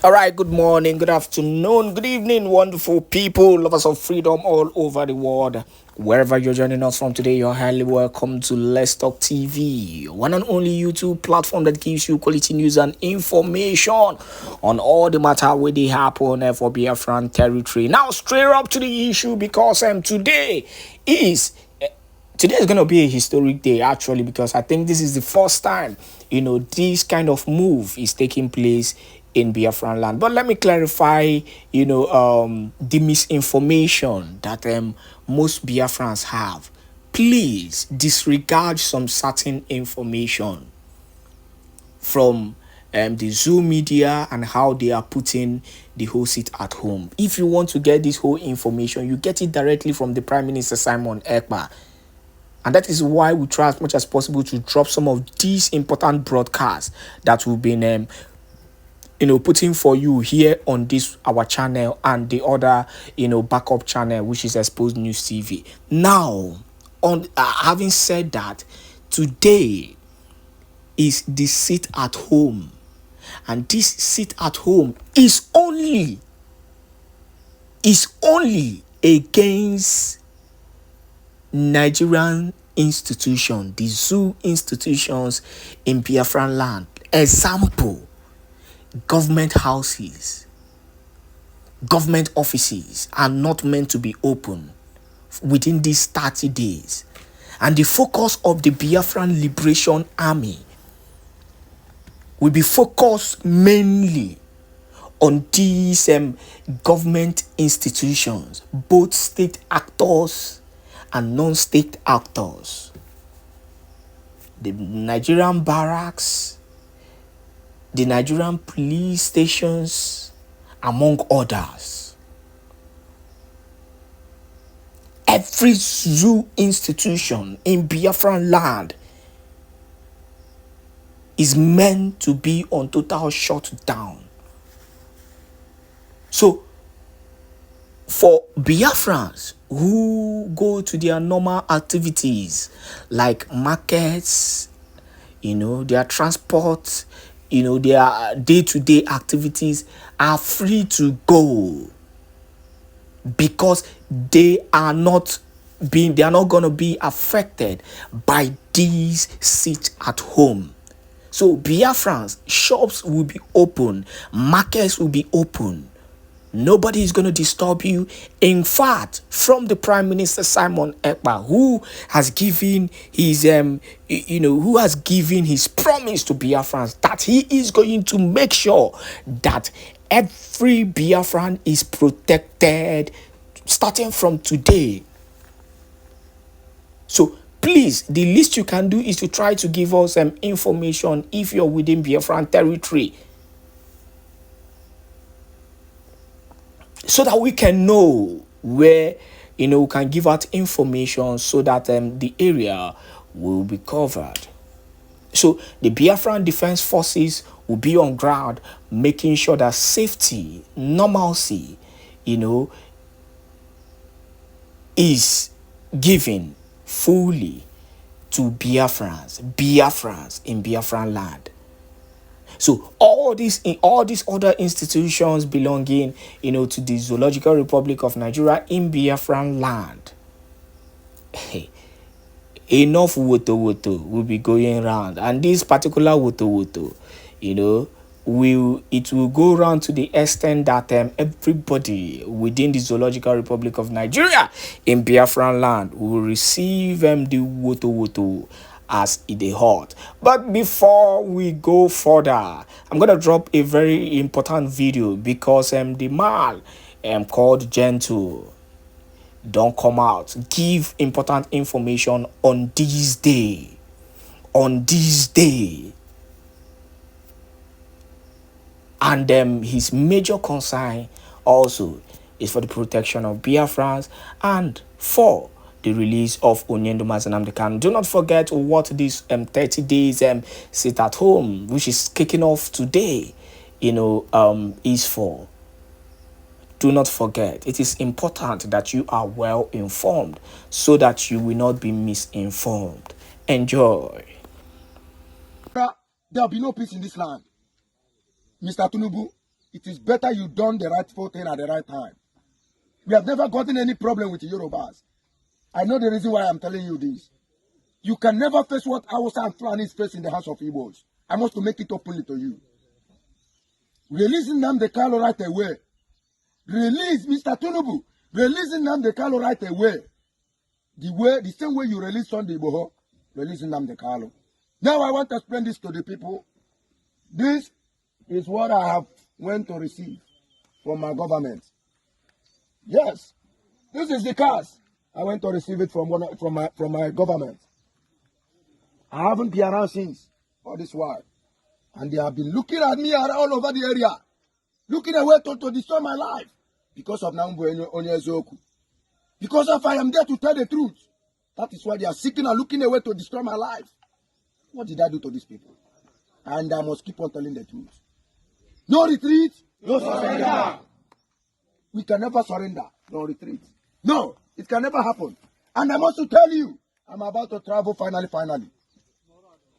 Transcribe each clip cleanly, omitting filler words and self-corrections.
All right, good morning, good afternoon, good evening, wonderful people, lovers of freedom all over the world. Wherever you're joining us from today, you're highly welcome to Let's Talk TV, one and only YouTube platform that gives you quality news and information on all the matter where they happen for Biafran territory. Now, straight up to the issue because today is going to be a historic day actually, because I think this is the first time this kind of move is taking place in Biafraland. But let me clarify the misinformation that most Biafrans have. Please disregard some certain information from the Zoom media and how they are putting the whole seat at home. If you want to get this whole information, you get it directly from the Prime Minister Simon Ekpa. And that is why we try as much as possible to drop some of these important broadcasts that we've been putting for you here on this our channel and the other backup channel, which is Exposed News TV. Now, on having said that, today is the sit at home, and this sit at home is only against Nigerian institution, the zoo institutions in Biafraland. Example: government houses, government offices are not meant to be open within these 30 days. And the focus of the Biafran Liberation Army will be focused mainly on these government institutions, both state actors and non-state actors. The Nigerian barracks, the Nigerian police stations, among others. Every zoo institution in Biafran land is meant to be on total shutdown. So, for Biafrans who go to their normal activities like markets, their transport, their day-to-day activities are free to go, because they are not going to be affected by these sit at home. So Biafrans, shops will be open, markets will be open. Nobody is going to disturb you. In fact, from the Prime Minister Simon Ekpa, who has given his promise to Biafrans that he is going to make sure that every Biafran is protected starting from today. So please, the least you can do is to try to give us some information if you're within Biafran territory, so that we can know where, we can give out information so that the area will be covered. So the Biafran Defense Forces will be on ground, making sure that safety, normalcy, is given fully to Biafrans in Biafran land. So all these other institutions belonging, to the Zoological Republic of Nigeria in Biafran land, enough woto will be going around, and this particular woto, will go around to the extent that everybody within the Zoological Republic of Nigeria in Biafran land will receive the woto as it hot. But before we go further, I'm gonna drop a very important video, because the man called Gentle don't come out, give important information on this day. And his major concern also is for the protection of Biafrans and for the release of Onyendo Mazenamde Kanu. Do not forget what this 30 days sit at home, which is kicking off today, is for. Do not forget, it is important that you are well informed so that you will not be misinformed. Enjoy. There will be no peace in this land. Mr. Tinubu it is better you done the rightful thing at the right time. We have never gotten any problem with the Yorubas. I know the reason why I'm telling you this. You can never face what Hausa and Fulani is facing in the house of Igbos. I must to make it openly to you. Releasing them the Kalo right away. Release Mr. Tunubu. Releasing them the Kalo right away. The same way you release Sunday Boho, releasing them the Kalo. Now I want to explain this to the people. This is what I have went to receive from my government. Yes, this is the cars. I went to receive it from my government. I haven't been around since all this while. And they have been looking at me all over the area, looking away to destroy my life because of Nambu Onyezoku. Because if I am there to tell the truth, that is why they are seeking and looking away to destroy my life. What did I do to these people? And I must keep on telling the truth. No retreat, no surrender. We can never surrender, no retreat. No, it can never happen. And I must tell you, I'm about to travel finally.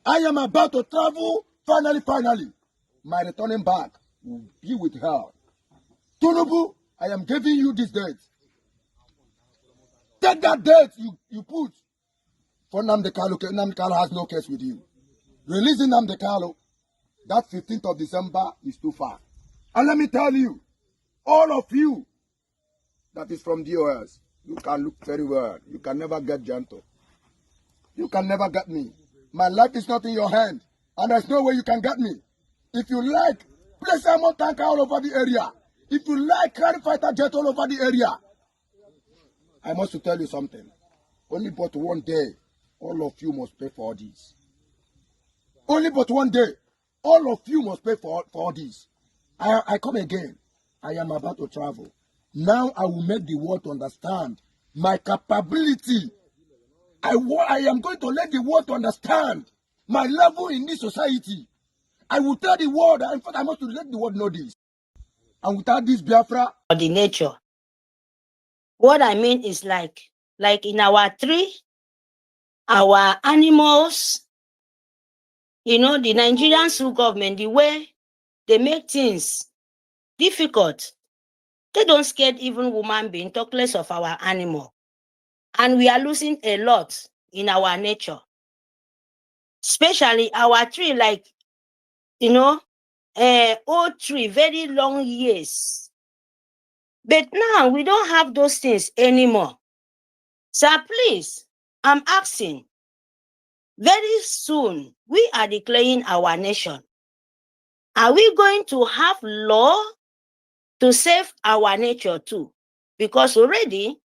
I am about to travel finally. My returning back will be with her. Tunubu, I am giving you this date. Take that date you put for Nnamdi Kanu. Nnamdi Kanu has no case with you. Releasing Nnamdi Kanu, that 15th of December is too far. And let me tell you, all of you that is from DOS, you can look very well. You can never get gentle. You can never get me. My life is not in your hand. And there's no way you can get me. If you like, place a more tanker all over the area. If you like, carry fighter jet all over the area. I must tell you something. Only but one day, all of you must pay for this. Only but one day, all of you must pay for this. I come again. I am about to travel. Now I will make the world understand my capability. I am going to let the world understand my level in this society. I will tell the world, in fact, I must let the world know this. And without this Biafra, the nature. What I mean is like in our tree, our animals, the Nigerian Sioux government, the way they make things difficult. They don't scare even human being, talk less of our animal. And we are losing a lot in our nature. Especially our tree, old tree, very long years. But now we don't have those things anymore. So please, I'm asking, very soon we are declaring our nation. Are we going to have law to save our nature too? Because already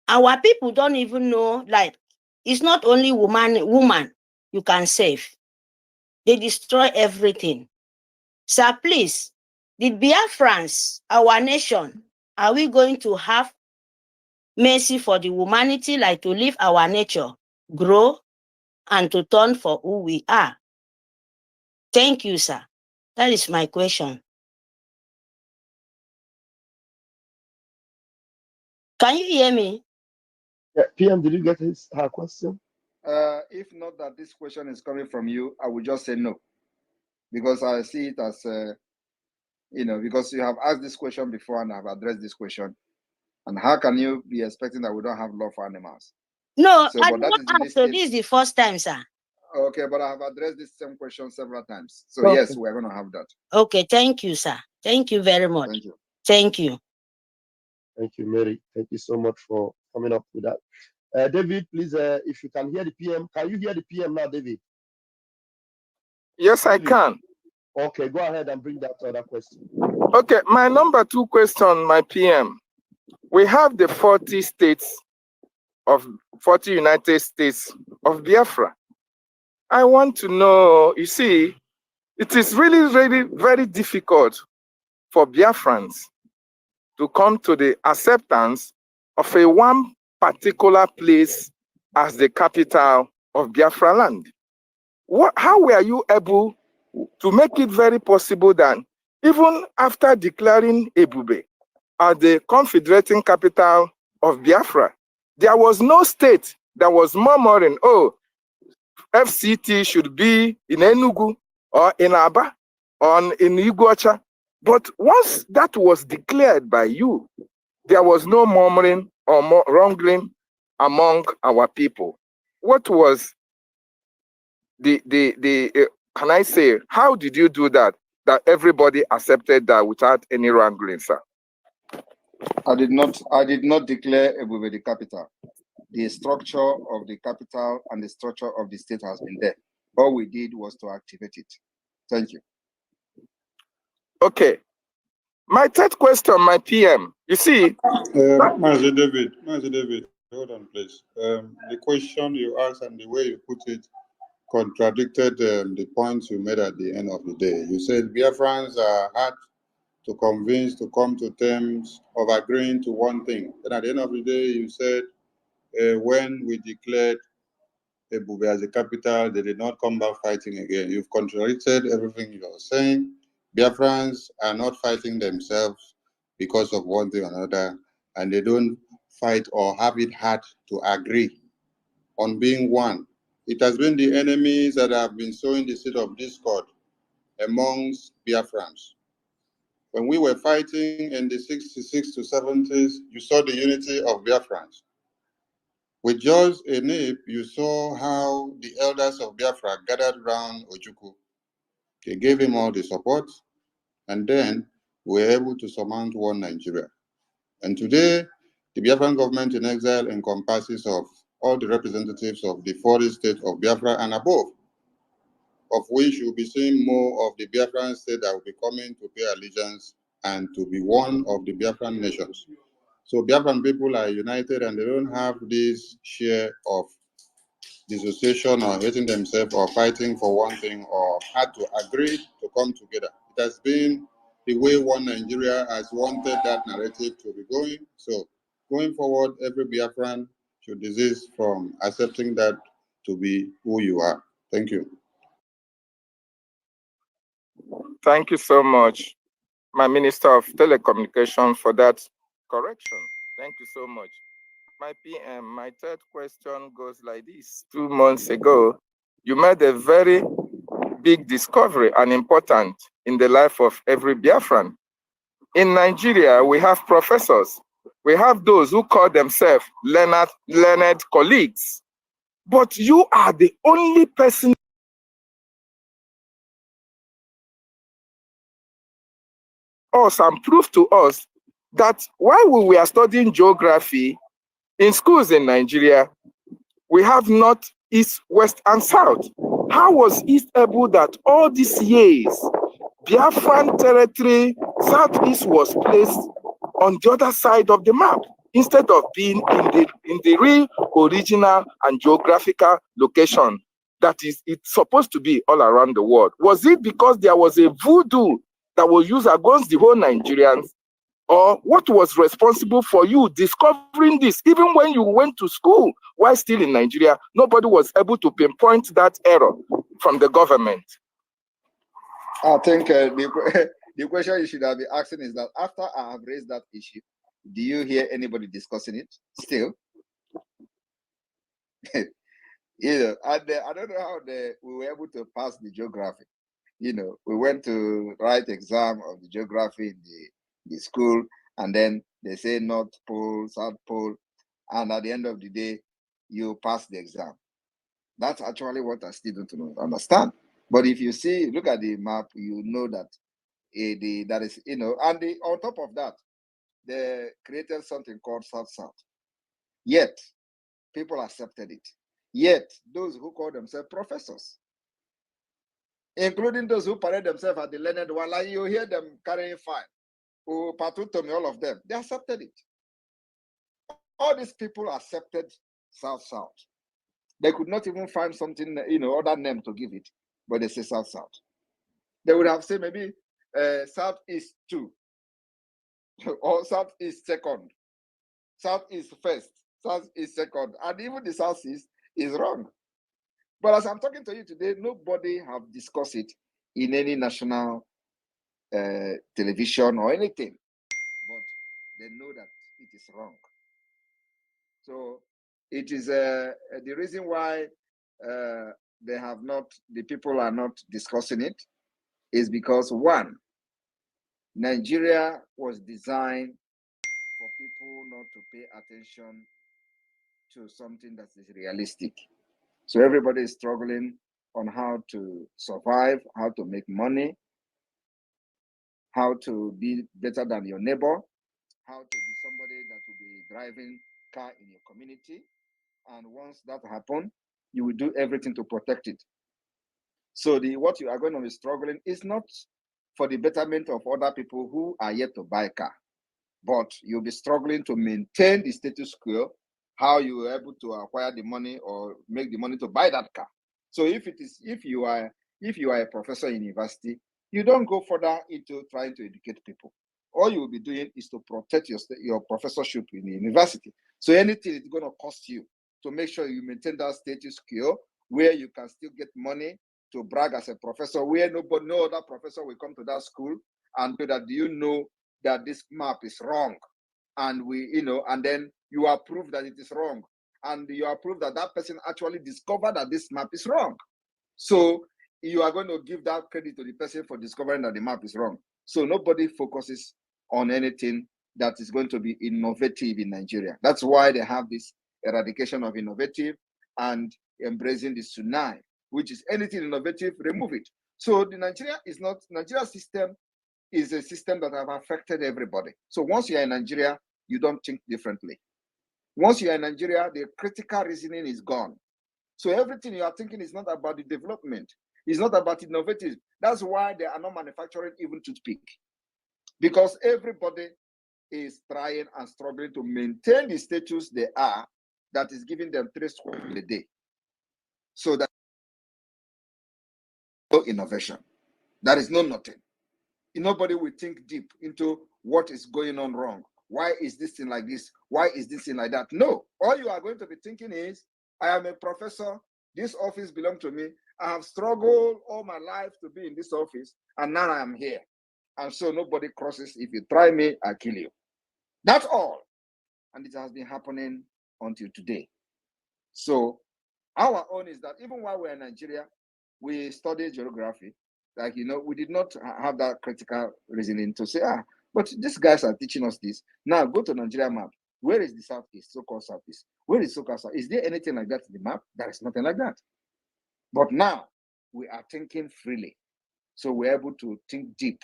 our people don't even know, it's not only woman you can save. They destroy everything. So please, the Biafrans, our nation, are we going to have mercy for the humanity, to leave our nature grow and to turn for who we are? Thank you, sir. That is my question. Can you hear me? Yeah, PM, did you get her question? If not that this question is coming from you, I would just say no. Because I see it as, because you have asked this question before and I've addressed this question. And how can you be expecting that we don't have love for animals? No, So, I but that don't is so this is the first time, sir. Okay, but I have addressed this same question several times. So okay. Yes, we're going to have that. Okay, thank you, sir. Thank you very much. Thank you. Thank you. Thank you, Mary. Thank you so much for coming up with that. David, please, if you can hear the PM, can you hear the PM now, David? Yes, David. I can. Okay, go ahead and bring that other question. Okay, my number 2 question, my PM. We have the 40 United States of Biafra. I want to know, you see, it is really, really very difficult for Biafrans to come to the acceptance of one particular place as the capital of Biafraland. How were you able to make it very possible that even after declaring Ebube as the confederating capital of Biafra, there was no state that was murmuring, oh, FCT should be in Enugu or in Aba or in Iguacha But once that was declared by you, there was no murmuring or wrongling among our people. What was can I say, how did you do that? That everybody accepted that without any wrangling, sir? I did not declare Ebube the capital. The structure of the capital and the structure of the state has been there. All we did was to activate it. Thank you. Okay. My third question, my PM, you see. Master David, hold on, please. The question you asked and the way you put it contradicted the points you made at the end of the day. You said Biafrans are hard to convince to come to terms of agreeing to one thing. Then at the end of the day, you said when we declared Ebube as the capital, they did not come back fighting again. You've contradicted everything you're saying. Biafrans are not fighting themselves because of one thing or another, and they don't fight or have it hard to agree on being one. It has been the enemies that have been sowing the seed of discord amongst Biafrans. When we were fighting in the 66 to 70s, you saw the unity of Biafrans. With George Enip, you saw how the elders of Biafra gathered around Ojukwu. They gave him all the support, and then we were able to surmount one Nigeria. And today, the Biafran government in exile encompasses of all the representatives of the 40 states of Biafra and above, of which you'll be seeing more of the Biafran state that will be coming to pay allegiance and to be one of the Biafran nations. So Biafran people are united and they don't have this share of dissociation or hating themselves or fighting for one thing or had to agree to come together. It has been the way one Nigeria has wanted that narrative to be going. So going forward, every Biafran should desist from accepting that to be who you are. Thank you. Thank you so much, my Minister of Telecommunication, for that correction. Thank you so much. My PM, my third question goes like this. 2 months ago, you made a very big discovery and important in the life of every Biafran. In Nigeria, we have professors. We have those who call themselves learned colleagues. But you are the only person us and prove to us that while we were studying geography in schools in Nigeria, we have north, east, west, and south. How was East able that all these years, Biafran territory, southeast was placed on the other side of the map instead of being in the real original and geographical location that is it's supposed to be all around the world? Was it because there was a voodoo that was used against the whole Nigerians? Or what was responsible for you discovering this? Even when you went to school while still in Nigeria, nobody was able to pinpoint that error from the government. I think the question you should have been asking is that after I have raised that issue, do you hear anybody discussing it still? You know, and I don't know how we were able to pass the geography. You know, we went to write exam of the geography in the school, and then they say North Pole, South Pole, and at the end of the day, you pass the exam. That's actually what I still don't understand. But if you see, look at the map, you know that that is, you know, and on top of that, they created something called South-South. Yet, people accepted it. Yet, those who call themselves professors, including those who parade themselves as the learned one, like you hear them carrying fire, who Patutomi, all of them, they accepted it. All these people accepted South-South. They could not even find something, you know, other name to give it, but they say South-South. They would have said maybe Southeast 2, or Southeast 2nd, Southeast 1st, Southeast 2nd, and even the Southeast is wrong. But as I'm talking to you today, nobody have discussed it in any national television or anything, but they know that it is wrong. So it is the reason why the people are not discussing it is because, one, Nigeria was designed for people not to pay attention to something that is realistic. So everybody is struggling on how to survive, how to make money, how to be better than your neighbor, how to be somebody that will be driving car in your community. And once that happens, you will do everything to protect it. So what you are going to be struggling is not for the betterment of other people who are yet to buy a car, but you'll be struggling to maintain the status quo, how you were able to acquire the money or make the money to buy that car. So if you are a professor in university, you don't go further into trying to educate people. All you will be doing is to protect your professorship in the university. So anything is going to cost you to make sure you maintain that status quo where you can still get money to brag as a professor, where no other professor will come to that school and say that, do you know that this map is wrong? And and then you are proof that it is wrong. And you are proof that that person actually discovered that this map is wrong. So you are going to give that credit to the person for discovering that the map is wrong. So nobody focuses on anything that is going to be innovative in Nigeria. That's why they have this eradication of innovative and embracing the tsunami, which is anything innovative, remove it. So the Nigeria system is a system that have affected everybody. So once you're in Nigeria, you don't think differently. Once you're in Nigeria, the critical reasoning is gone. So everything you are thinking is not about the development. It's not about innovative. That's why they are not manufacturing even toothpick. Because everybody is trying and struggling to maintain the status they are, that is giving them 3 squares a day. So that no innovation. There is no nothing. Nobody will think deep into what is going on wrong. Why is this thing like this? Why is this thing like that? No. All you are going to be thinking is, I am a professor. This office belongs to me. I have struggled all my life to be in this office, and now I am here. And so nobody crosses. If you try me, I'll kill you. That's all. And it has been happening until today. So our own is that even while we're in Nigeria, we study geography. Like, we did not have that critical reasoning to say, but these guys are teaching us this. Now go to Nigeria map. Where is the southeast, so-called southeast? Where is so-called south? Is there anything like that in the map? There is nothing like that. But now we are thinking freely. So we're able to think deep,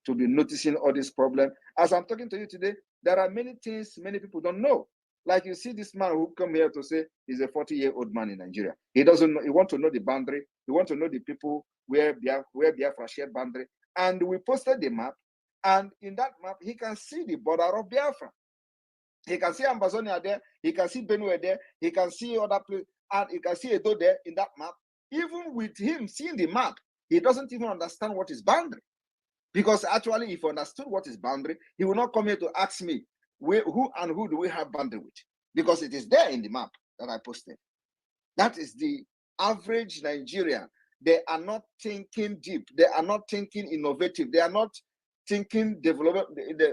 to be noticing all these problems. As I'm talking to you today, there are many things many people don't know. Like you see this man who come here to say he's a 40-year-old man in Nigeria. He doesn't know. He wants to know the boundary. He wants to know the people where Biafra share boundary. And we posted the map. And in that map, he can see the border of Biafra. He can see Amazonia there. He can see Benue there. He can see other places. And he can see Edo there in that map. Even with him seeing the map, he doesn't even understand what is boundary. Because actually, if he understood what is boundary, he will not come here to ask me, who do we have boundary with? Because it is there in the map that I posted. That is the average Nigerian. They are not thinking deep. They are not thinking innovative. They are not thinking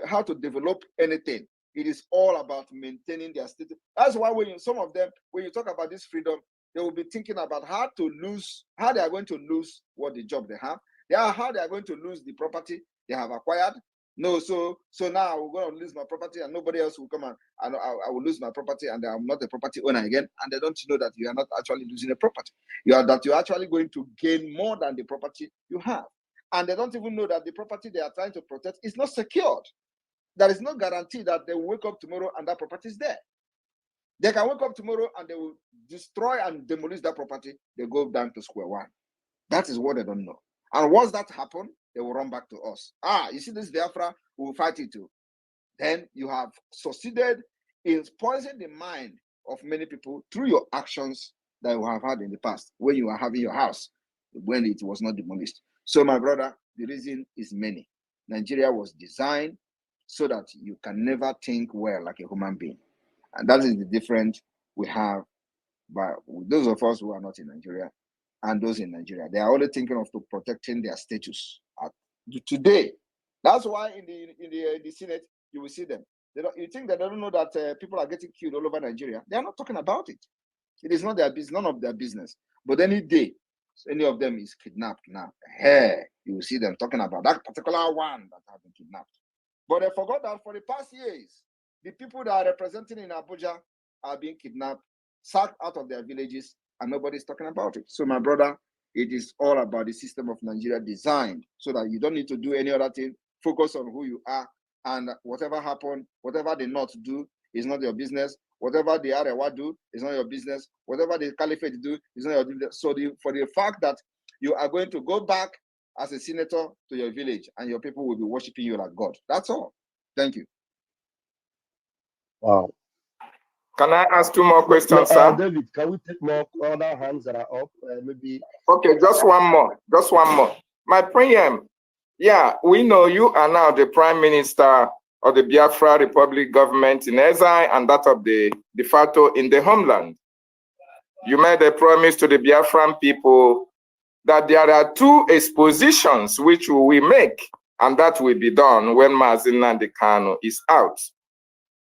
how to develop anything. It is all about maintaining their status. That's why some of them, when you talk about this freedom, they will be thinking about how they are going to lose what the job they have. How they are going to lose the property they have acquired. No, so now we're going to lose my property and nobody else will come and I will lose my property and I'm not a property owner again. And they don't know that you are not actually losing a property. You're actually going to gain more than the property you have. And they don't even know that the property they are trying to protect is not secured. There is no guarantee that they will wake up tomorrow and that property is there. They can wake up tomorrow and they will destroy and demolish that property. They go down to square one. That is what they don't know. And once that happens, they will run back to us. You see this Biafra, we will fight it too. Then you have succeeded in poisoning the mind of many people through your actions that you have had in the past when you are having your house, when it was not demolished. So my brother, the reason is many. Nigeria was designed so that you can never think well like a human being. And that is the difference we have by those of us who are not in Nigeria and those in Nigeria. They are only thinking of protecting their status today. That's why in the Senate, you will see them. You think that they don't know that people are getting killed all over Nigeria? They are not talking about it. It is not their business, none of their business. But any day, any of them is kidnapped now. Hey, you will see them talking about that particular one that have been kidnapped. But they forgot that for the past years, the people that are representing in Abuja are being kidnapped, sacked out of their villages, and nobody's talking about it. So my brother, it is all about the system of Nigeria designed so that you don't need to do any other thing. Focus on who you are, and whatever happened, whatever the North do is not your business. Whatever the Arewa do is not your business. Whatever the Caliphate do is not your business. So for the fact that you are going to go back as a senator to your village and your people will be worshiping you like God. That's all. Thank you. Wow. Can I ask 2 more questions, sir? David, can we take more other hands that are up? Maybe. Okay, just one more. Just one more. My preem. Yeah, we know you are now the Prime Minister of the Biafra Republic government in exile and that of the de facto in the homeland. You made a promise to the Biafran people that there are 2 expositions which we make, and that will be done when Mazi Nnamdi Kanu is out.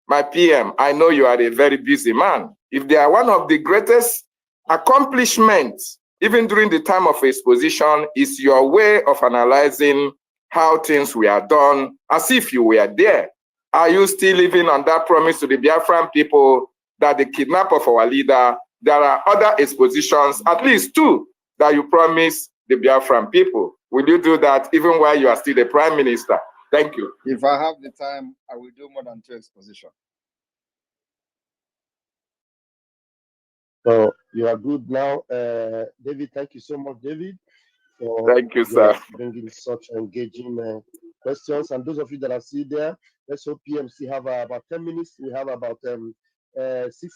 My PM, I know you are a very busy man. If they are one of the greatest accomplishments, even during the time of exposition, is your way of analyzing how things were done as if you were there. Are you still living on that promise to the Biafran people that the kidnap of our leader, there are other expositions, at least 2, that you promise the Biafran people? Will you do that even while you are still the Prime Minister? Thank you. If I have the time, I will do more than 2 expositions. So you are good now. David, thank you so much, David. Thank you, sir. Bringing such engaging questions. And those of you that are still there, let's hope PMC have about 10 minutes. We have about 6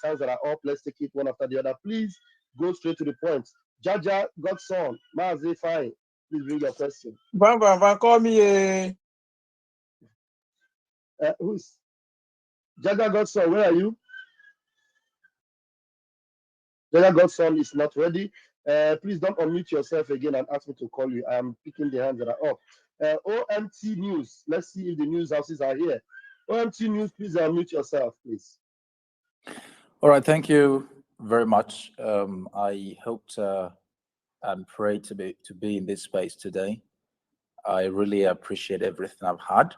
hands that are up. Let's take it one after the other. Please go straight to the point. Jaja, Godson, Mazi, fine. Please bring your question. Call me. Who's Jaja Godson? Where are you? Jaja Godson is not ready. Please don't unmute yourself again and ask me to call you. I am picking the hands that are up. OMT News. Let's see if the news houses are here. OMT News, please unmute yourself, please. All right, thank you very much. I hoped and prayed to be in this space today. I really appreciate everything I've had,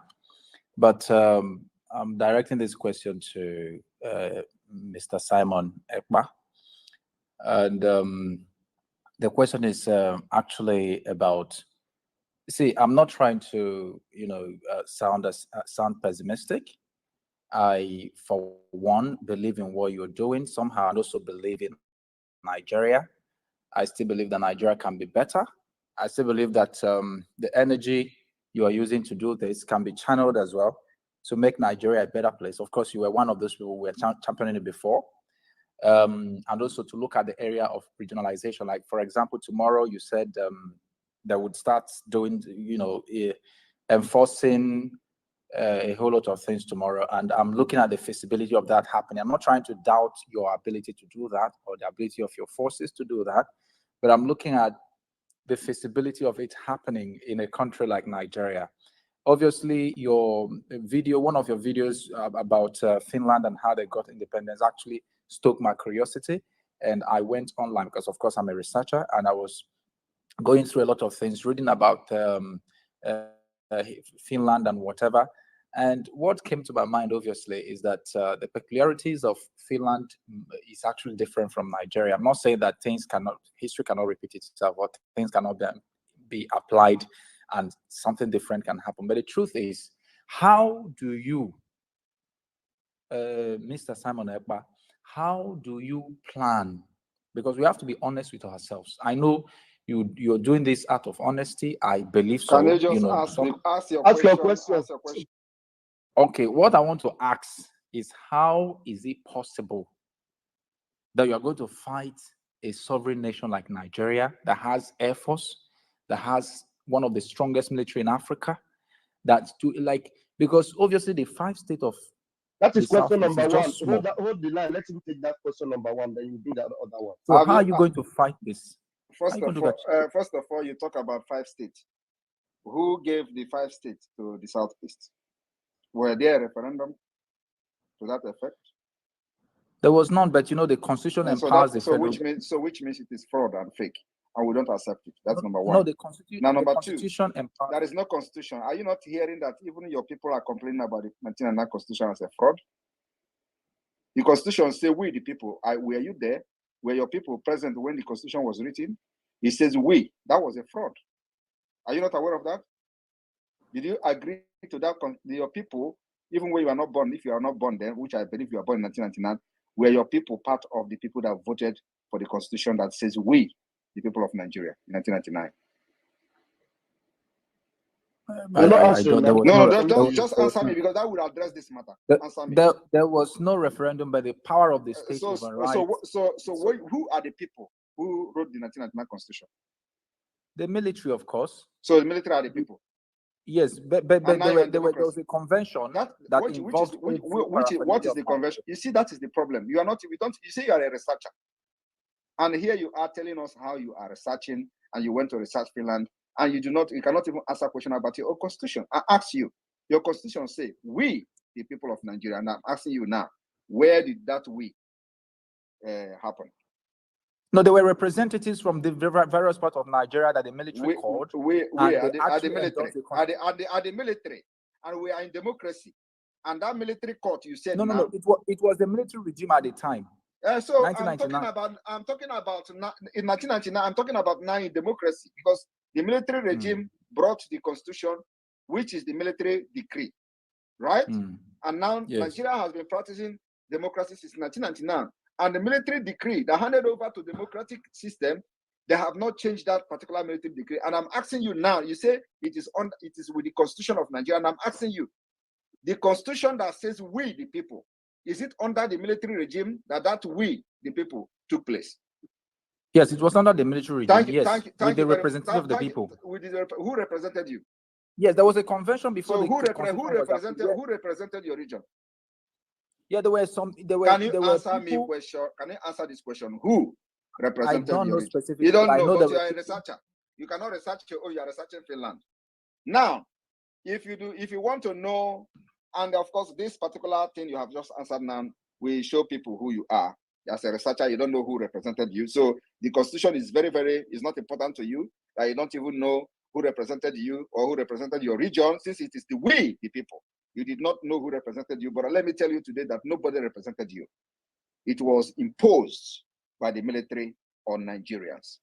but I'm directing this question to Mr. Simon Ekpa, and the question is actually about. See, I'm not trying to, sound pessimistic. I, for one, believe in what you're doing. Somehow, I also believe in Nigeria. I still believe that Nigeria can be better. I still believe that the energy you are using to do this can be channeled as well to make Nigeria a better place. Of course, you were one of those people who were championing it before. And also to look at the area of regionalization. Like, for example, tomorrow you said they would start doing, enforcing a whole lot of things tomorrow. And I'm looking at the feasibility of that happening. I'm not trying to doubt your ability to do that or the ability of your forces to do that, but I'm looking at the feasibility of it happening in a country like Nigeria. Obviously, one of your videos about Finland and how they got independence actually stoked my curiosity. And I went online because, of course, I'm a researcher, and I was going through a lot of things, reading about Finland and whatever. And what came to my mind, obviously, is that the peculiarities of Finland is actually different from Nigeria. I'm not saying that history cannot repeat itself, or things cannot be applied and something different can happen. But the truth is, how do you, Mr. Simon Ekpa, how do you plan? Because we have to be honest with ourselves. I know you're doing this out of honesty. I believe so. Can you just ask your question? Okay, what I want to ask is, how is it possible that you are going to fight a sovereign nation like Nigeria that has air force, that has one of the strongest military in Africa, because obviously the 5 states of that is question number 1. Hold the line. Let him take that question number 1, then you bring that other one. So how are you going to fight this? First of all, you talk about 5 states. Who gave the 5 states to the Southeast? Were there a referendum to that effect? There was none, but the Constitution empowers the federal. Which means it is fraud and fake. and we don't accept it. That's number one. No, the number Constitution empowers. There is no constitution. Are you not hearing that even your people are complaining about the 1999 constitution as a fraud? The constitution says we, the people. Were you there? Were your people present when the constitution was written? It says we. That was a fraud. Are you not aware of that? Did you agree to that? Your people, even when you are not born, if you are not born then, which I believe you are born in 1999, were your people part of the people that voted for the constitution that says we, the people of Nigeria, in 1999? Just answer me, because that would address this matter. Answer me. There was no referendum by the power of the state overrides. So who are the people who wrote the 1999 constitution? The military, of course. So the military are the people. Yes, but there was a convention what is the convention? You see, that is the problem. You are not. You say you are a researcher, and here you are telling us how you are researching, and you went to Biafraland, and you cannot even answer a question about your own constitution. I ask you, your constitution say we, the people of Nigeria, and I'm asking you now, where did that we happen? No, there were representatives from the various parts of Nigeria that the military called. We are the military, and we are in democracy. And that military court, you said no, it was the military regime at the time. So I'm talking about in 1999. I'm talking about now in democracy, because the military regime brought the constitution, which is the military decree, right? And now Nigeria has been practicing democracy since 1999. And the military decree that handed over to democratic system, they have not changed that particular military decree. And I'm asking you now, you say it is with the constitution of Nigeria. And I'm asking you, the constitution that says we, the people, is it under the military regime that we, the people, took place? Yes, it was under the military regime. With the representative of the people. Who represented you? Yes, there was a convention before. So who represented your region? Yeah, there were some. Can you answer me a question? Can you answer this question? Who represented you? I don't know specifically. You don't know, but you are a researcher. You cannot research. You are researching Finland. Now, if you want to know, and of course, this particular thing you have just answered now, we show people who you are. As a researcher, you don't know who represented you. So the constitution is is not important to you. That you don't even know who represented you or who represented your region, since it is the we, the people. You did not know who represented you, but let me tell you today that nobody represented you. It was imposed by the military on Nigerians.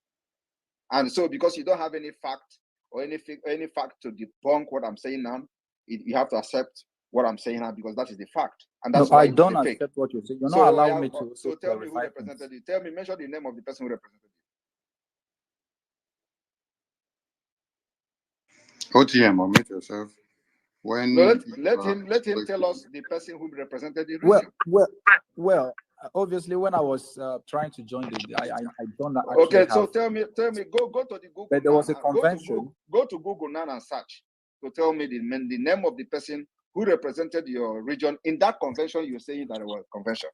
And so because you don't have any fact or any fact to debunk what I'm saying now, you have to accept what I'm saying now, because that is the fact. And that's why I don't accept what you're saying. You're not allowing me to. So tell me who represented you. Tell me, mention the name of the person who represented you. OTM, or meet yourself. When let him tell us the person who represented the region. Well, obviously, when I was trying to join I don't actually. Okay, so tell me, go to the Google. But there was a convention. Go to Google now and search to tell me the name of the person who represented your region in that convention. You're saying that it was convention.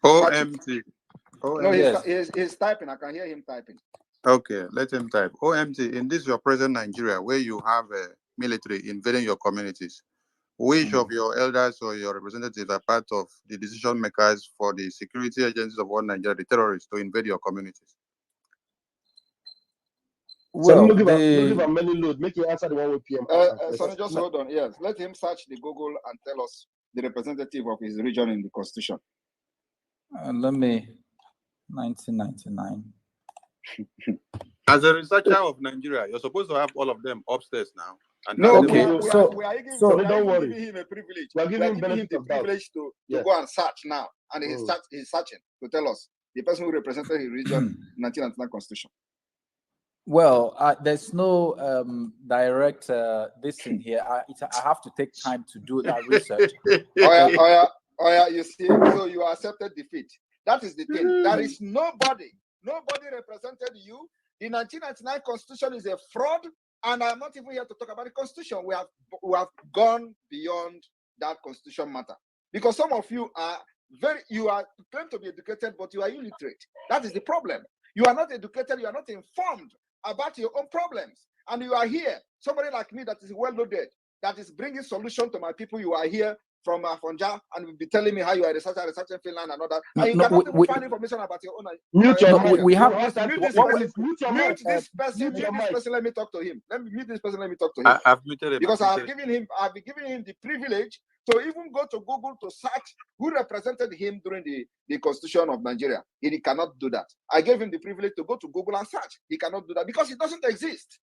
OMT. No, he's typing. I can hear him typing. Okay, let him type. OMT, in this your present Nigeria, where you have a military invading your communities, which of your elders or your representatives are part of the decision makers for the security agencies of one Nigeria, the terrorists, to invade your communities? Well, so give a many load. Make you answer the one with PM. Sonny, just hold on. Yes, let him search the Google and tell us the representative of his region in the constitution. Let me. 1999. As a researcher of Nigeria, you're supposed to have all of them upstairs now. And no, okay. We are giving him a privilege. We are giving him the privilege to go and search now, and he's searching to tell us the person who represented his region in 1999 constitution. Well, there's no direct this in here. I have to take time to do that research. Oh yeah, you see, so you accepted defeat. That is the thing. There is nobody represented you. The 1999 constitution is a fraud, and I'm not even here to talk about the constitution. We have gone beyond that constitution matter, because some of you are claim to be educated, but you are illiterate. That is the problem. You are not educated. You are not informed about your own problems, and you are here. Somebody like me that is well loaded, that is bringing solution to my people. You are here from Fonja and will be telling me how you are researching Finland and all that. And you No, cannot even find information about your own. Mute your no, mic. we have. Mute this what- person. Mute your Mute mic. this person. Mute Mute your this mic. person. Let me talk to him. Let me mute this person. Let me talk to him. I've muted him. Because I've been giving him the privilege to even go to Google to search who represented him during the Constitution of Nigeria. He cannot do that. I gave him the privilege to go to Google and search. He cannot do that because it doesn't exist.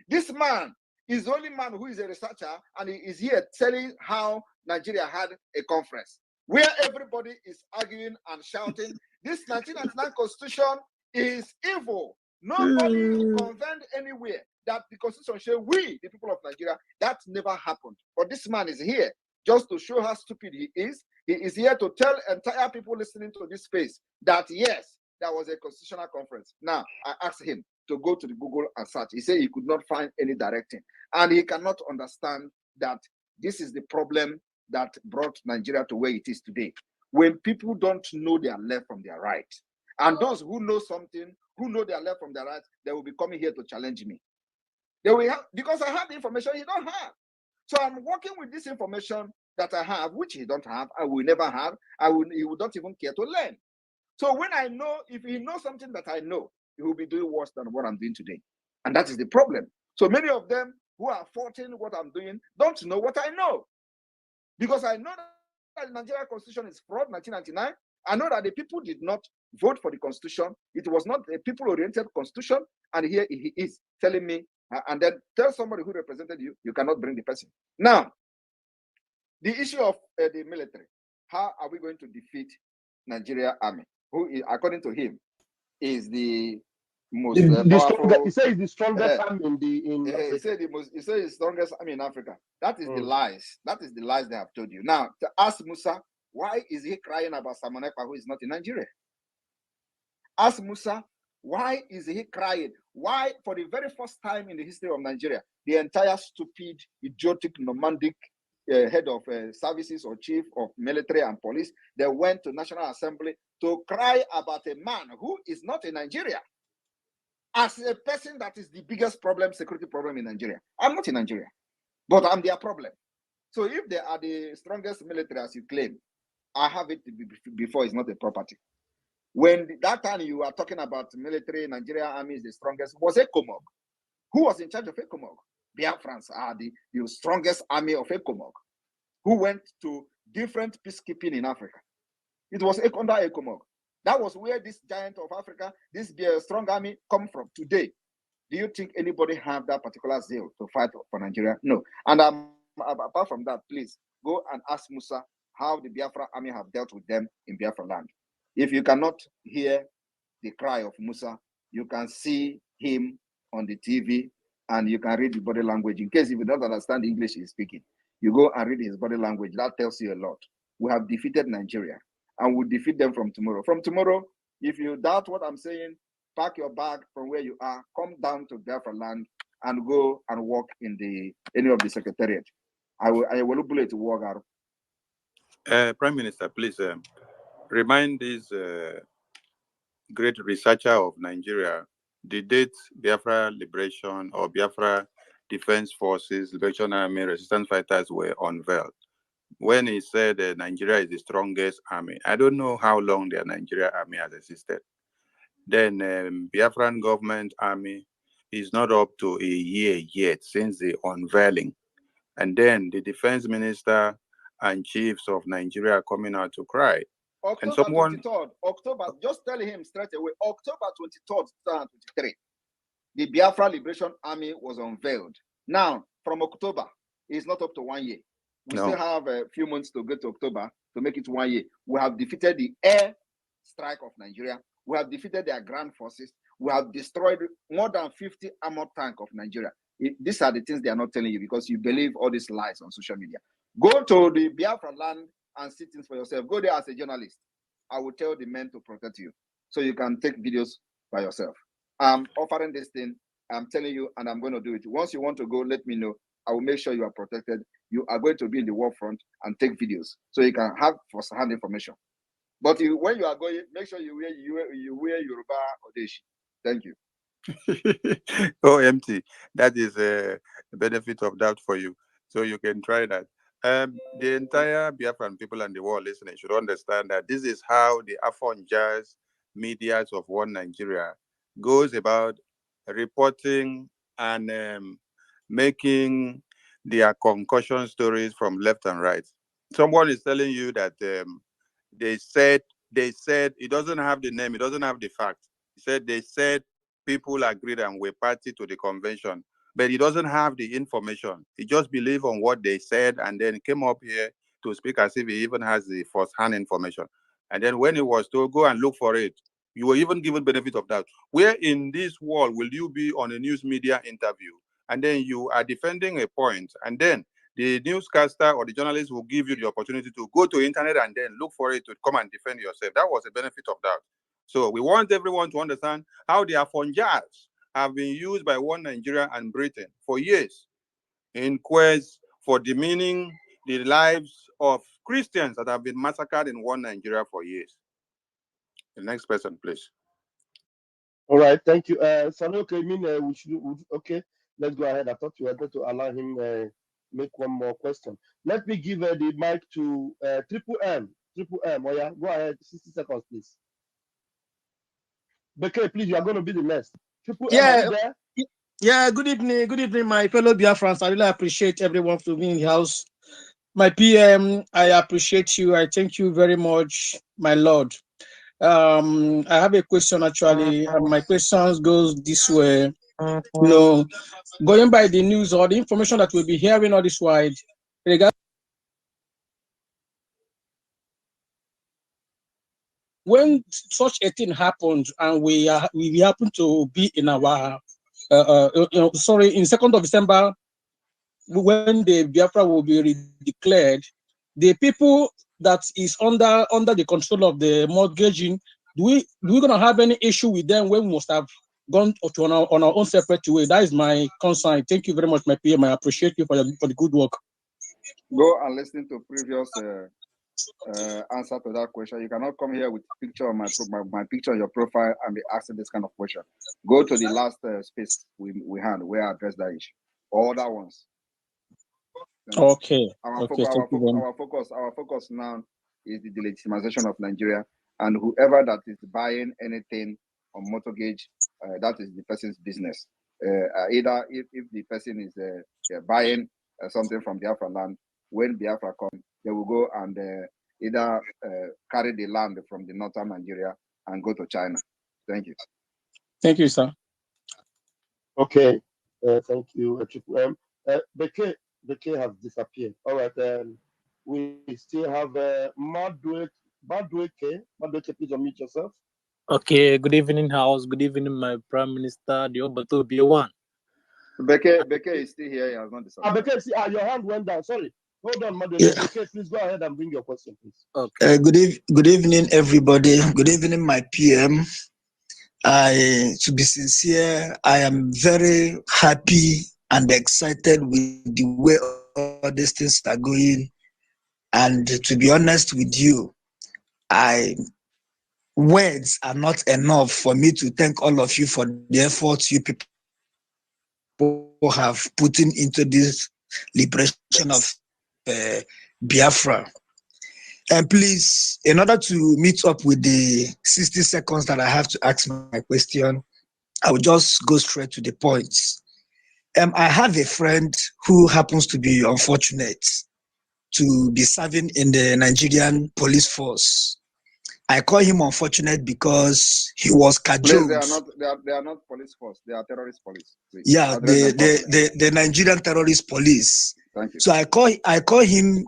This man is the only man who is a researcher, and he is here telling how Nigeria had a conference where everybody is arguing and shouting. This 1999 Constitution is evil. Nobody convened anywhere that the Constitution should we, the people of Nigeria. That never happened. But this man is here just to show how stupid he is. He is here to tell entire people listening to this space that yes, there was a constitutional conference. Now, I asked him to go to the Google and search. He said he could not find any directing. And he cannot understand that this is the problem that brought Nigeria to where it is today. When people don't know their left from their right, and those who know something, who know their left from their right, they will be coming here to challenge me. They will have, because I have the information he don't have. So I'm working with this information that I have, which he don't have, I will never have, he will not even care to learn. So when I know, if he knows something that I know, he will be doing worse than what I'm doing today. And that is the problem. So many of them who are faulting what I'm doing don't know what I know. Because I know that the Nigerian Constitution is fraud, 1999. I know that the people did not vote for the Constitution. It was not a people-oriented Constitution. And here he is telling me, and then tell somebody who represented you, you cannot bring the person. Now, the issue of the military. How are we going to defeat Nigeria army? Who, according to him, is the most powerful. He says the strongest army in he said the strongest army in Africa. That is the lies. That is the lies they have told you. Now, to ask Musa, why is he crying about Samonekpa who is not in Nigeria? Ask Musa, why is he crying? Why, for the very first time in the history of Nigeria, the entire stupid, idiotic, nomadic head of services or chief of military and police, they went to National Assembly to cry about a man who is not in Nigeria as a person that is the biggest problem, security problem in Nigeria. I'm not in Nigeria, but I'm their problem. So if they are the strongest military as you claim, I have it before it's not a property. When that time you are talking about military, Nigeria army is the strongest, was Ekomog. Who was in charge of Ekomog? Biafrans are the strongest army of Ekomog, who went to different peacekeeping in Africa. It was under Ekomog. That was where this giant of Africa, this strong army, come from today. Do you think anybody have that particular zeal to fight for Nigeria? No. And apart from that, please go and ask Musa how the Biafra army have dealt with them in Biafraland. If you cannot hear the cry of Musa, you can see him on the TV and you can read the body language. In case if you don't understand English he's speaking, you go and read his body language. That tells you a lot. We have defeated Nigeria and we'll defeat them from tomorrow. From tomorrow, if you doubt what I'm saying, pack your bag from where you are, come down to Biafraland and go and work in any of the secretariat. I will bullet to work out. Prime Minister, please remind this great researcher of Nigeria the date Biafra Liberation or Biafra Defense Forces, Liberation Army, Resistance Fighters were unveiled. When he said Nigeria is the strongest army, I don't know how long the Nigeria army has existed. Then Biafran government army is not up to a year yet since the unveiling. And then the defense minister and chiefs of Nigeria are coming out to cry. October 23rd, October, just tell him straight away, October 23rd, 2023, the Biafra Liberation Army was unveiled. Now, from October, it's not up to 1 year. We still have a few months to get to October to make it 1 year. We have defeated the air strike of Nigeria. We have defeated their ground forces. We have destroyed more than 50 armored tanks of Nigeria. These are the things they are not telling you because you believe all these lies on social media. Go to the Biafraland and see things for yourself. Go there as a journalist. I will tell the men to protect you so you can take videos by yourself. I'm offering this thing. I'm telling you, and I'm going to do it. Once you want to go, let me know. I will make sure you are protected. You are going to be in the war front and take videos so you can have first-hand information. But when you are going, make sure you wear Yoruba Odeshi. Thank you. OMT, that is a benefit of doubt for you. So you can try that. The entire Biafran people and the world listening should understand that this is how the Afon-Jazz medias of One Nigeria goes about reporting and making their concussion stories from left and right. Someone is telling you that they said, it doesn't have the name, it doesn't have the fact. They said people agreed and were party to the convention, but he doesn't have the information. He just believed on what they said and then came up here to speak as if he even has the first-hand information. And then when he was told, go and look for it, you were even given benefit of that. Where in this world will you be on a news media interview and then you are defending a point, and then the newscaster or the journalist will give you the opportunity to go to internet and then look for it to come and defend yourself? That was a benefit of that. So we want everyone to understand how the Afon-Jazz have been used by One Nigeria and Britain for years in quest for demeaning the lives of Christians that have been massacred in One Nigeria for years. The next person, please. All right, thank you. Sani, okay, okay, let's go ahead. I thought you wanted to allow him make one more question. Let me give the mic to Triple M. Triple M, oh yeah, go ahead, 60 seconds, please. Beke, please, you are going to be the next. Triple M, are you there? Yeah, good evening, my fellow Biafrans. I really appreciate everyone for being in the house. My PM, I appreciate you. I thank you very much, my Lord. I have a question actually, and my questions goes this way. Going by the news or the information that we'll be hearing all this while, when such a thing happened and we happen to be in our in 2nd of December, when the Biafra will be declared, the people that is under the control of the mortgaging, do we gonna have any issue with them when we must have gone on our own separate way? That is my concern. Thank you very much, my PM. I appreciate you for the good work. Go and listen to previous answer to that question. You cannot come here with picture of my picture on your profile and be asking this kind of question. Go to the last space we had where I addressed that issue. All that ones. Okay. Our focus now is the delegitimization of Nigeria, and whoever that is buying anything on mortgage, that is the person's business. Either if the person is buying something from Biafraland, when Biafra comes, they will go and either carry the land from the northern Nigeria and go to China. Thank you. Thank you, sir. Okay. Thank you, Triple M. Beke has disappeared. All right. We still have Madweke. Madweke, please unmute yourself. Okay, good evening, House. Good evening, my Prime Minister, the Obato B1. Beke is still here. He has not disappeared. Beke, your hand went down. Sorry. Hold on, Madweke. Yeah. Beke, please go ahead and bring your question, please. Okay. Good evening, everybody. Good evening, my PM. To be sincere, I am very happy and excited with the way all these things are going. And to be honest with you, words are not enough for me to thank all of you for the efforts you people have put into this liberation of Biafra. And please, in order to meet up with the 60 seconds that I have to ask my question, I will just go straight to the point. I have a friend who happens to be unfortunate to be serving in the Nigerian police force. I call him unfortunate because he was cajoled. They are not police force. They are terrorist police. Please. Yeah, the Nigerian terrorist police. Thank you. So I call him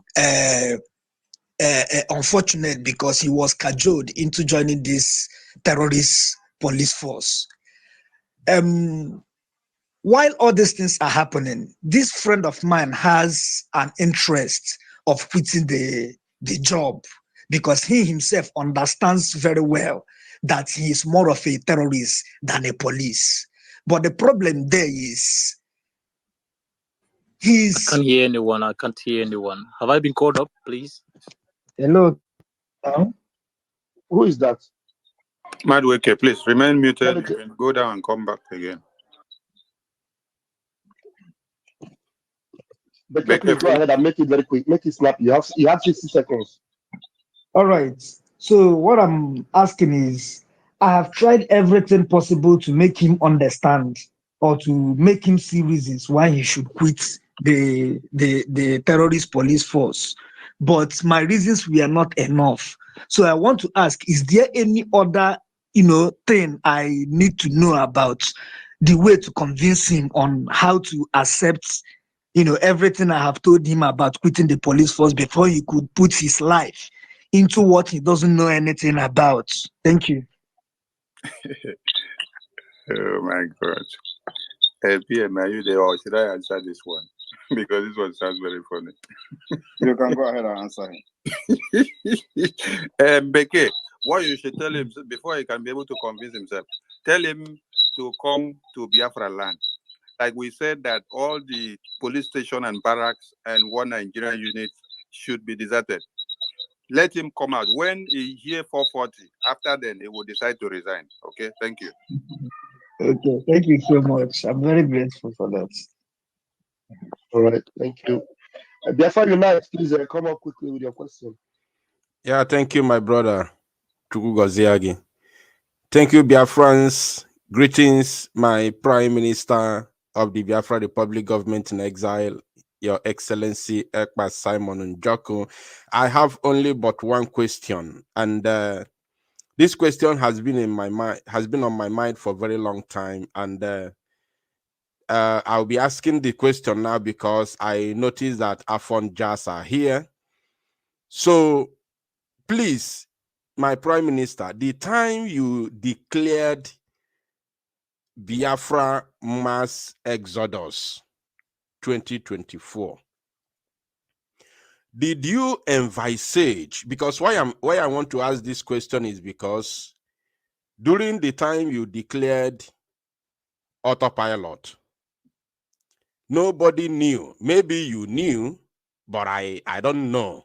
unfortunate because he was cajoled into joining this terrorist police force. While all these things are happening, this friend of mine has an interest of quitting the job because he himself understands very well that he is more of a terrorist than a police. But the problem there is I can't hear anyone. Have I been called up, please? Hello. Who is that? Madweke, please remain muted. You can go down and come back again. Becky, please go ahead and make it very quick. Make it snappy. You have 60 seconds. All right. So what I'm asking is, I have tried everything possible to make him understand or to make him see reasons why he should quit the terrorist police force. But my reasons were not enough. So I want to ask, is there any other, thing I need to know about the way to convince him on how to accept, everything I have told him about quitting the police force before he could put his life into what he doesn't know anything about? Thank you. Oh my God. PM, are you there or should I answer this one? Because this one sounds very funny. You can go ahead and answer him. Beke, what you should tell him before he can be able to convince himself, tell him to come to Biafraland. Like we said that all the police station and barracks and one Nigerian unit should be deserted. Let him come out. When he hear 440, after then he will decide to resign. Okay, thank you. Okay, thank you so much. I'm very grateful for that. All right, thank you. Biafra Unite, please come up quickly with your question. Yeah, thank you, my brother, Chukwugoziagi. Thank you, Biafrans. Greetings, my Prime Minister of the Biafra Republic Government in Exile, Your Excellency Ekpa Simon Njoku. I have only but one question, and this question has been in my mind, has been on my mind for a very long time, and I'll be asking the question now because I noticed that Afon Jas are here. So, please, my Prime Minister, the time you declared Biafra mass exodus 2024, did you envisage? Because why I want to ask this question is because during the time you declared autopilot, nobody knew. Maybe you knew, but I don't know.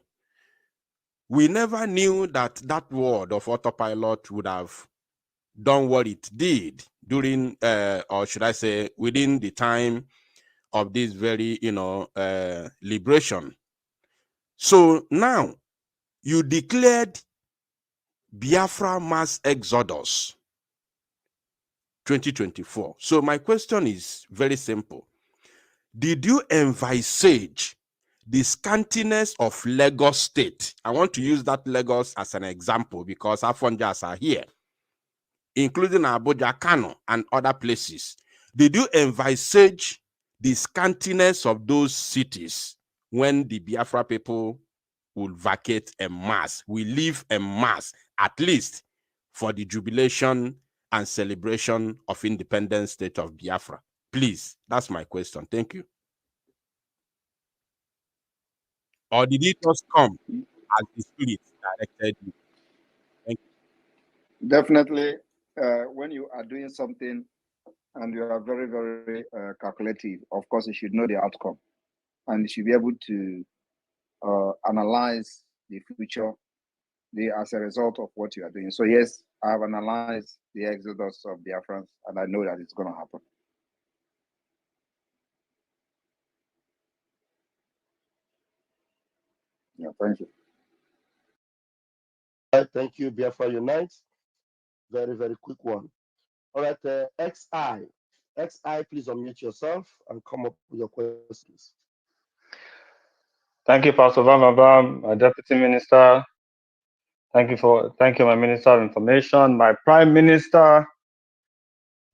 We never knew that that word of autopilot would have done what it did during, or should I say, within the time of this very, liberation. So now you declared Biafra mass exodus 2024. So my question is very simple. Did you envisage the scantiness of Lagos State? I want to use that Lagos as an example because Afonjas are here, including Abuja, Kano, and other places. Did you envisage the scantiness of those cities when the Biafra people will vacate en masse, will leave en masse, at least for the jubilation and celebration of independent state of Biafra? Please, that's my question. Thank you. Or did it just come as the Spirit directed you? Thank you. Definitely, when you are doing something and you are very, very calculative, of course, you should know the outcome. And you should be able to analyze the future as a result of what you are doing. So yes, I have analyzed the exodus of Biafrans, and I know that it's going to happen. Yeah, thank you. All right, thank you, Biafra Unite. Very, very quick one. All right, XI. XI, please unmute yourself and come up with your questions. Thank you, Pastor Bam, my Deputy Minister. Thank you, my Minister of Information, my Prime Minister.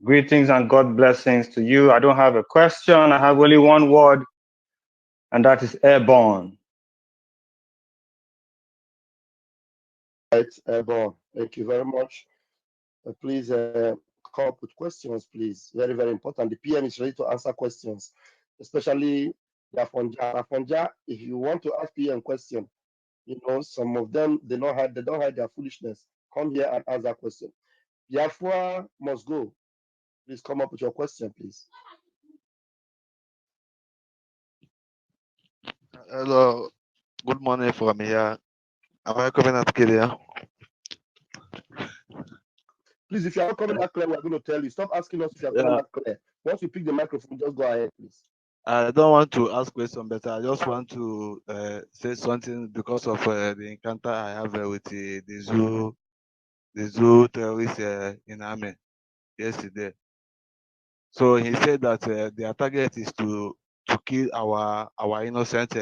Greetings and God blessings to you. I don't have a question. I have only one word, and that is airborne. Right, airborne. Thank you very much. Please come up with questions, please. Very, very important. The PM is ready to answer questions, especially the Afonja. If you want to ask PM question, some of them they don't hide their foolishness. Come here and ask that question. Biafra must go. Please come up with your question, please. Hello, good morning from here. Am I coming out clear? Please, if you are not coming out clear, we're going to tell you. Stop asking us if you are coming out clear. Once you pick the microphone, just go ahead, please. I don't want to ask question, but I just want to say something because of the encounter I have with the zoo terrorists in army yesterday. So he said that their target is to kill our innocent